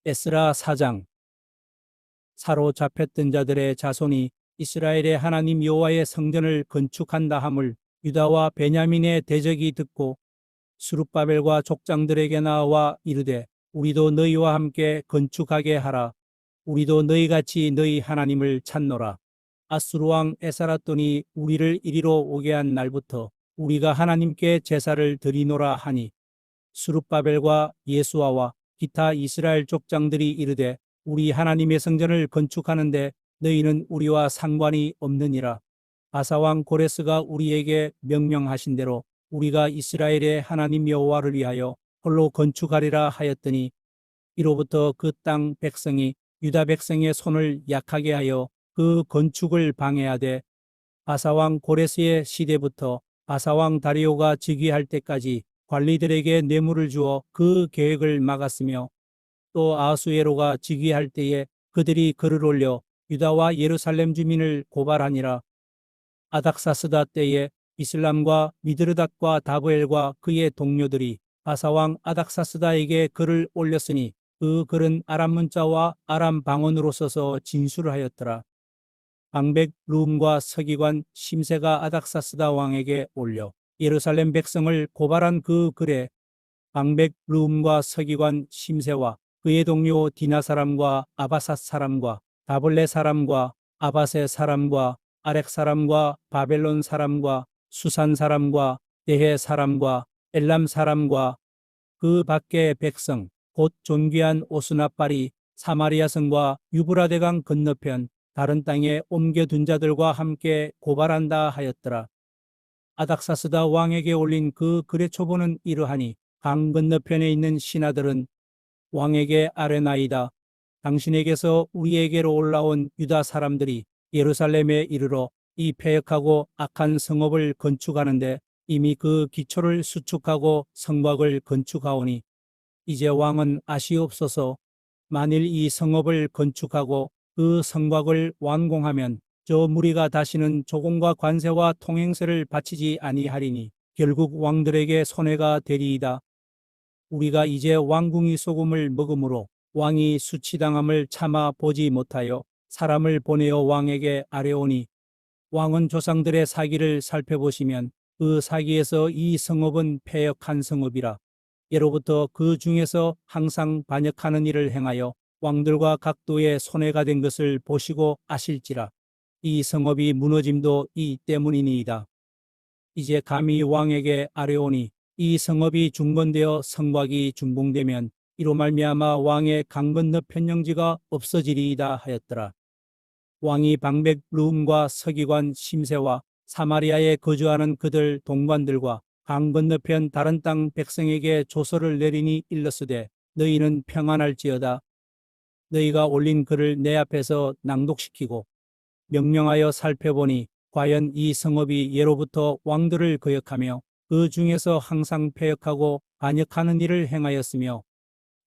에스라 4장. 사로잡혔던 자들의 자손이 이스라엘의 하나님 여호와의 성전을 건축한다 함을 유다와 베냐민의 대적이 듣고 스룹바벨과 족장들에게 나와 이르되 우리도 너희와 함께 건축하게 하라. 우리도 너희같이 너희 하나님을 찾노라. 아수르 왕 에사라돈이 우리를 이리로 오게 한 날부터 우리가 하나님께 제사를 드리노라 하니 스룹바벨과 예수아와 기타 이스라엘 족장들이 이르되 우리 하나님의 성전을 건축하는데 너희는 우리와 상관이 없느니라. 바사왕 고레스가 우리에게 명령하신 대로 우리가 이스라엘의 하나님 여호와를 위하여 홀로 건축하리라 하였더니 이로부터 그 땅 백성이 유다 백성의 손을 약하게 하여 그 건축을 방해하되 바사왕 고레스의 시대부터 바사왕 다리오가 즉위할 때까지 관리들에게 뇌물을 주어 그 계획을 막았으며 또 아하수에로가 즉위할 때에 그들이 글을 올려 유다와 예루살렘 주민을 고발하니라. 아닥사스다 때에 이슬람과 미드르닷과 다브엘과 그의 동료들이 바사왕 아닥사스다에게 글을 올렸으니 그 글은 아람 문자와 아람 방언으로 써서 진술을 하였더라. 방백 룸과 서기관 심세가 아닥사스다 왕에게 올려 예루살렘 백성을 고발한 그 글에 방백 룸과 서기관 심세와 그의 동료 디나 사람과 아바삿 사람과 다블레 사람과 아바세 사람과 아렉 사람과 바벨론 사람과 수산 사람과 데헤 사람과 엘람 사람과 그 밖의 백성 곧 존귀한 오스나빨이 사마리아 성과 유브라데강 건너편 다른 땅에 옮겨둔 자들과 함께 고발한다 하였더라. 아닥사스다 왕에게 올린 그 글의 초본은 이러하니 강 건너편에 있는 신하들은 왕에게 아뢰나이다. 당신에게서 우리에게로 올라온 유다 사람들이 예루살렘에 이르러 이 패역하고 악한 성읍을 건축하는데 이미 그 기초를 수축하고 성곽을 건축하오니 이제 왕은 아시옵소서. 만일 이 성읍을 건축하고 그 성곽을 완공하면 저 무리가 다시는 조공과 관세와 통행세를 바치지 아니하리니 결국 왕들에게 손해가 되리이다. 우리가 이제 왕궁이 소금을 먹음으로 왕이 수치당함을 참아 보지 못하여 사람을 보내어 왕에게 아뢰오니 왕은 조상들의 사기를 살펴보시면 그 사기에서 이 성읍은 패역한 성읍이라. 예로부터 그 중에서 항상 반역하는 일을 행하여 왕들과 각도의 손해가 된 것을 보시고 아실지라. 이 성읍이 무너짐도 이 때문이니이다. 이제 감히 왕에게 아뢰오니 이 성읍이 중건되어 성곽이 중봉되면 이로 말미암아 왕의 강 건너 편영지가 없어지리이다 하였더라. 왕이 방백 룸과 서기관 심세와 사마리아에 거주하는 그들 동관들과 강 건너편 다른 땅 백성에게 조서를 내리니 일렀으되 너희는 평안할지어다. 너희가 올린 글을 내 앞에서 낭독시키고 명령하여 살펴보니 과연 이 성읍이 예로부터 왕들을 거역하며 그 중에서 항상 패역하고 반역하는 일을 행하였으며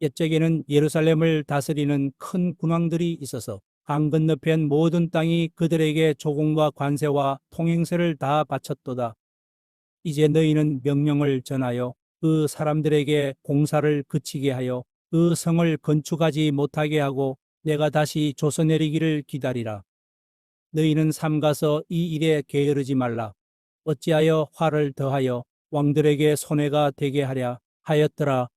옛적에는 예루살렘을 다스리는 큰 군왕들이 있어서 강 건너편 모든 땅이 그들에게 조공과 관세와 통행세를 다 바쳤도다. 이제 너희는 명령을 전하여 그 사람들에게 공사를 그치게 하여 그 성을 건축하지 못하게 하고 내가 다시 조서 내리기를 기다리라. 너희는 삼가서 이 일에 게으르지 말라. 어찌하여 화를 더하여 왕들에게 손해가 되게 하랴 하였더라.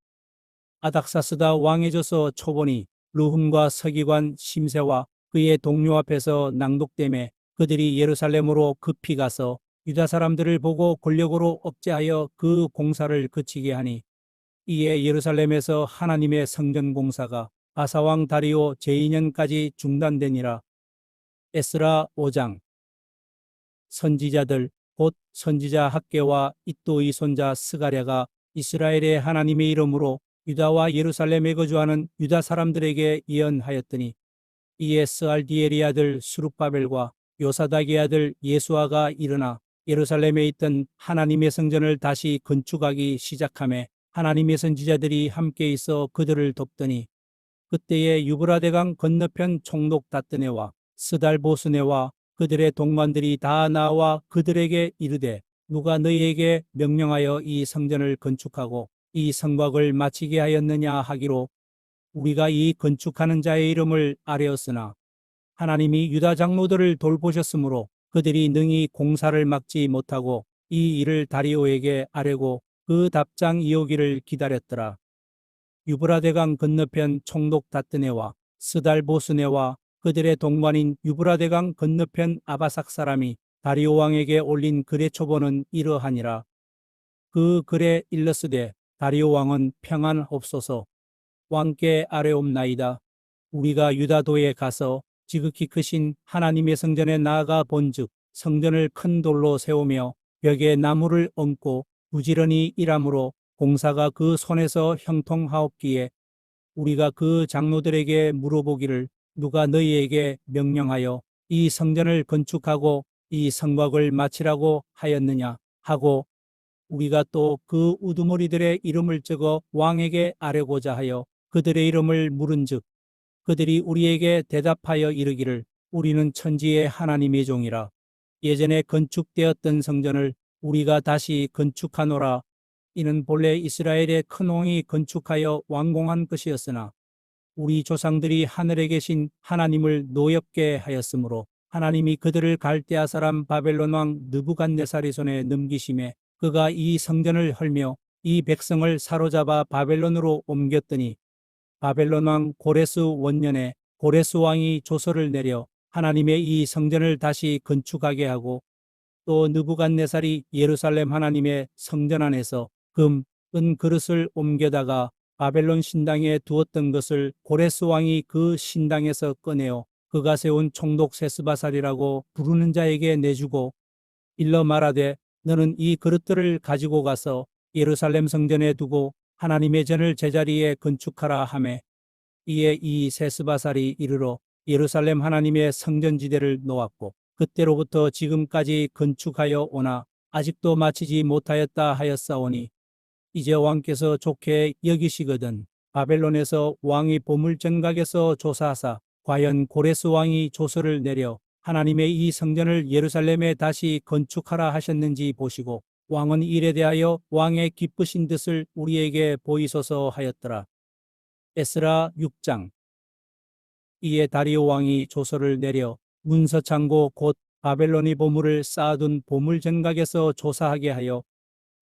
아닥사스다 왕의 조서 초본이 르훔과 서기관 심세와 그의 동료 앞에서 낭독되매 그들이 예루살렘으로 급히 가서 유다 사람들을 보고 권력으로 억제하여 그 공사를 그치게 하니 이에 예루살렘에서 하나님의 성전 공사가 바사왕 다리오 제2년까지 중단되니라. 에스라 5장. 선지자들 곧 선지자 학개와 이또의 손자 스가랴가 이스라엘의 하나님의 이름으로 유다와 예루살렘에 거주하는 유다 사람들에게 예언하였더니 이에 스알디엘의 아들 수룹바벨과 요사닥의 아들 예수아가 일어나 예루살렘에 있던 하나님의 성전을 다시 건축하기 시작하며 하나님의 선지자들이 함께 있어 그들을 돕더니 그때에 유브라데강 건너편 총독 다뜨네와 스달보스네와 그들의 동관들이 다 나와 그들에게 이르되 누가 너희에게 명령하여 이 성전을 건축하고 이 성곽을 마치게 하였느냐 하기로 우리가 이 건축하는 자의 이름을 아뢰었으나 하나님이 유다 장로들을 돌보셨으므로 그들이 능히 공사를 막지 못하고 이 일을 다리오에게 아뢰고 그 답장 이오기를 기다렸더라. 유브라데강 건너편 총독 다뜨네와 스달보스네와 그들의 동반인 유브라데강 건너편 아바삭 사람이 다리오 왕에게 올린 글의 초본은 이러하니라. 그 글에 일러스되 다리오 왕은 평안없소서. 왕께 아뢰옵나이다. 우리가 유다도에 가서 지극히 크신 하나님의 성전에 나아가 본즉 성전을 큰 돌로 세우며 벽에 나무를 얹고 부지런히 일함으로 공사가 그 손에서 형통하옵기에 우리가 그 장로들에게 물어보기를 누가 너희에게 명령하여 이 성전을 건축하고 이 성곽을 마치라고 하였느냐 하고 우리가 또 그 우두머리들의 이름을 적어 왕에게 아뢰고자 하여 그들의 이름을 물은즉 그들이 우리에게 대답하여 이르기를 우리는 천지의 하나님의 종이라. 예전에 건축되었던 성전을 우리가 다시 건축하노라. 이는 본래 이스라엘의 큰 왕이 건축하여 완공한 것이었으나 우리 조상들이 하늘에 계신 하나님을 노엽게 하였으므로 하나님이 그들을 갈대아 사람 바벨론 왕 느부갓네살의 손에 넘기심에 그가 이 성전을 헐며 이 백성을 사로잡아 바벨론으로 옮겼더니 바벨론 왕 고레스 원년에 고레스 왕이 조서를 내려 하나님의 이 성전을 다시 건축하게 하고 또 느부갓네살이 예루살렘 하나님의 성전 안에서 금, 은 그릇을 옮겨다가 바벨론 신당에 두었던 것을 고레스 왕이 그 신당에서 꺼내어 그가 세운 총독 세스바살이라고 부르는 자에게 내주고 일러 말하되 너는 이 그릇들을 가지고 가서 예루살렘 성전에 두고 하나님의 전을 제자리에 건축하라 하매 이에 이 세스바살이 이르러 예루살렘 하나님의 성전지대를 놓았고 그때로부터 지금까지 건축하여 오나 아직도 마치지 못하였다 하였사오니 이제 왕께서 좋게 여기시거든 바벨론에서 왕이 보물전각에서 조사하사 과연 고레스 왕이 조서를 내려 하나님의 이 성전을 예루살렘에 다시 건축하라 하셨는지 보시고 왕은 이에 대하여 왕의 기쁘신 뜻을 우리에게 보이소서 하였더라. 에스라 6장. 이에 다리오 왕이 조서를 내려 문서창고 곧 바벨론이 보물을 쌓아둔 보물전각에서 조사하게 하여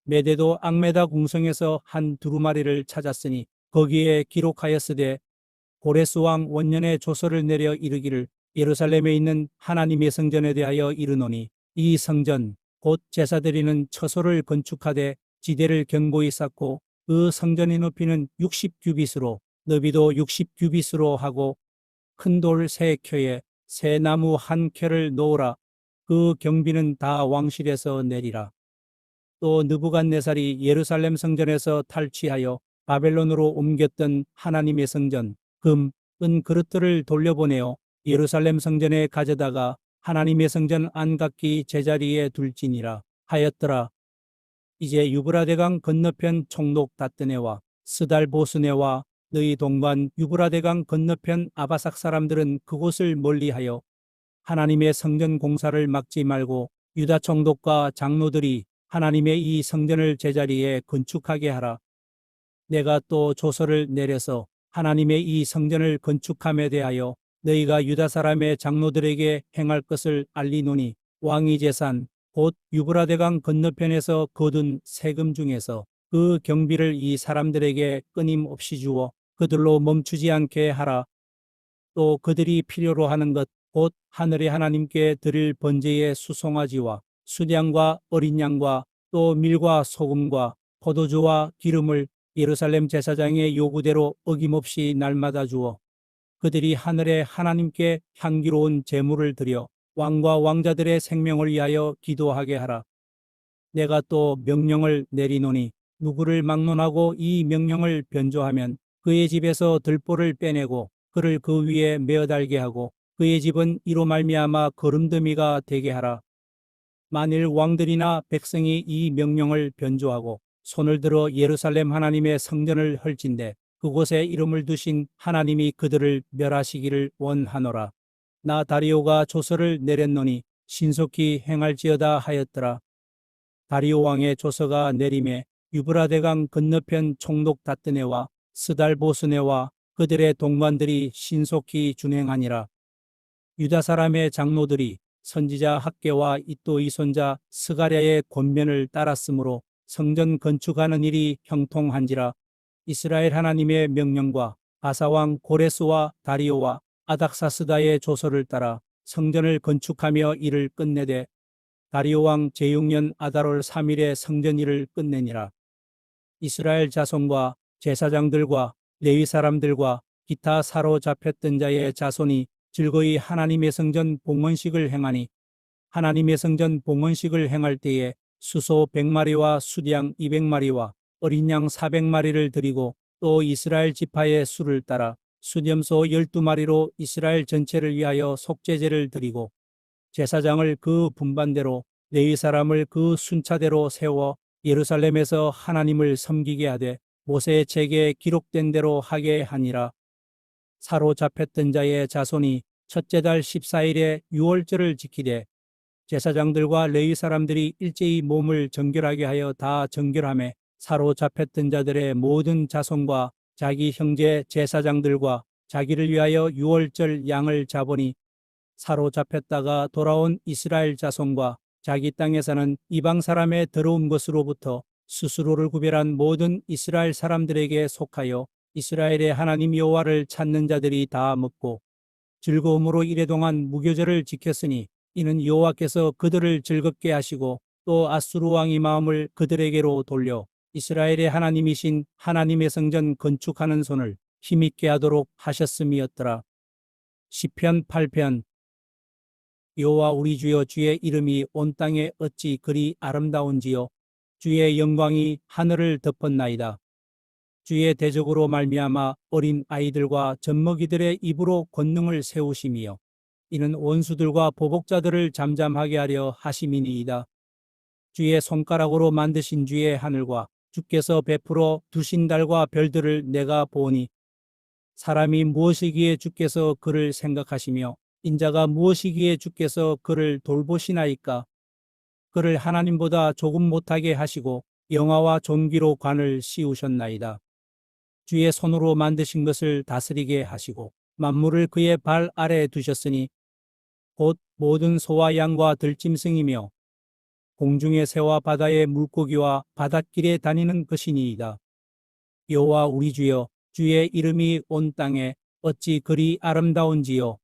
메데도 앙메다 궁성에서 한 두루마리를 찾았으니 거기에 기록하였으되 고레스 왕 원년에 조서를 내려 이르기를 예루살렘에 있는 하나님의 성전에 대하여 이르노니 이 성전 곧 제사드리는 처소를 건축하되 지대를 견고히 쌓고 그 성전의 높이는 60규빗으로 너비도 60규빗으로 하고 큰 돌 3켜에 새 나무 1켜를 놓으라. 그 경비는 다 왕실에서 내리라. 또 느부갓네살이 예루살렘 성전에서 탈취하여 바벨론으로 옮겼던 하나님의 성전 금, 은 그릇들을 돌려보내어 예루살렘 성전에 가져다가 하나님의 성전 안각기 제자리에 둘지니라 하였더라. 이제 유브라데강 건너편 총독 다뜨네와 스달보스네와 너희 동반 유브라데강 건너편 아바삭 사람들은 그곳을 멀리하여 하나님의 성전 공사를 막지 말고 유다 총독과 장로들이 하나님의 이 성전을 제자리에 건축하게 하라. 내가 또 조서를 내려서 하나님의 이 성전을 건축함에 대하여 너희가 유다 사람의 장로들에게 행할 것을 알리노니 왕의 재산 곧 유브라데강 건너편에서 거둔 세금 중에서 그 경비를 이 사람들에게 끊임없이 주어 그들로 멈추지 않게 하라. 또 그들이 필요로 하는 것 곧 하늘의 하나님께 드릴 번제의 수송아지와 수량과 어린 양과 또 밀과 소금과 포도주와 기름을 예루살렘 제사장의 요구대로 어김없이 날마다 주어 그들이 하늘의 하나님께 향기로운 제물을 드려 왕과 왕자들의 생명을 위하여 기도하게 하라. 내가 또 명령을 내리노니 누구를 막론하고 이 명령을 변조하면 그의 집에서 들보를 빼내고 그를 그 위에 메어 달게 하고 그의 집은 이로 말미암아 거름더미가 되게 하라. 만일 왕들이나 백성이 이 명령을 변조하고 손을 들어 예루살렘 하나님의 성전을 헐진대 그곳에 이름을 두신 하나님이 그들을 멸하시기를 원하노라. 나 다리오가 조서를 내렸노니 신속히 행할지어다 하였더라. 다리오 왕의 조서가 내림에 유브라데강 건너편 총독 다뜨네와 스달보스네와 그들의 동관들이 신속히 준행하니라. 유다 사람의 장로들이 선지자 학개와 이또 이손자 스가랴의 권면을 따랐으므로 성전 건축하는 일이 형통한지라. 이스라엘 하나님의 명령과 바사왕 고레스와 다리오와 아닥사스다의 조서를 따라 성전을 건축하며 일을 끝내되 다리오 왕 제6년 아달월 3일에 성전 일을 끝내니라. 이스라엘 자손과 제사장들과 레위 사람들과 기타 사로잡혔던 자의 자손이 즐거이 하나님의 성전 봉헌식을 행하니 하나님의 성전 봉헌식을 행할 때에 수소 100마리와 수양 200마리와 어린 양 400마리를 드리고 또 이스라엘 지파의 수를 따라 수염소 12마리로 이스라엘 전체를 위하여 속죄제를 드리고 제사장을 그 분반대로 레위 사람을 그 순차대로 세워 예루살렘에서 하나님을 섬기게 하되 모세의 책에 기록된 대로 하게 하니라. 사로잡혔던 자의 자손이 첫째 달 14일에 유월절을 지키되 제사장들과 레위 사람들이 일제히 몸을 정결하게 하여 다 정결하며 사로잡혔던 자들의 모든 자손과 자기 형제 제사장들과 자기를 위하여 유월절 양을 잡으니 사로잡혔다가 돌아온 이스라엘 자손과 자기 땅에 사는 이방 사람의 더러운 것으로부터 스스로를 구별한 모든 이스라엘 사람들에게 속하여 이스라엘의 하나님 여호와를 찾는 자들이 다 먹고 즐거움으로 이레동안 무교절을 지켰으니 이는 여호와께서 그들을 즐겁게 하시고 또 아수르 왕의 마음을 그들에게로 돌려 이스라엘의 하나님이신 하나님의 성전 건축하는 손을 힘있게 하도록 하셨음이었더라. 시편 8편. 여호와 우리 주여, 주의 이름이 온 땅에 어찌 그리 아름다운지요. 주의 영광이 하늘을 덮었나이다. 주의 대적으로 말미암아 어린 아이들과 젖먹이들의 입으로 권능을 세우심이요 이는 원수들과 보복자들을 잠잠하게 하려 하심이니이다. 주의 손가락으로 만드신 주의 하늘과 주께서 베풀어 두신 달과 별들을 내가 보니 사람이 무엇이기에 주께서 그를 생각하시며 인자가 무엇이기에 주께서 그를 돌보시나이까. 그를 하나님보다 조금 못하게 하시고 영화와 존귀로 관을 씌우셨나이다. 주의 손으로 만드신 것을 다스리게 하시고 만물을 그의 발 아래에 두셨으니 곧 모든 소와 양과 들짐승이며 공중의 새와 바다의 물고기와 바닷길에 다니는 것이니이다. 여호와 우리 주여, 주의 이름이 온 땅에 어찌 그리 아름다운지요.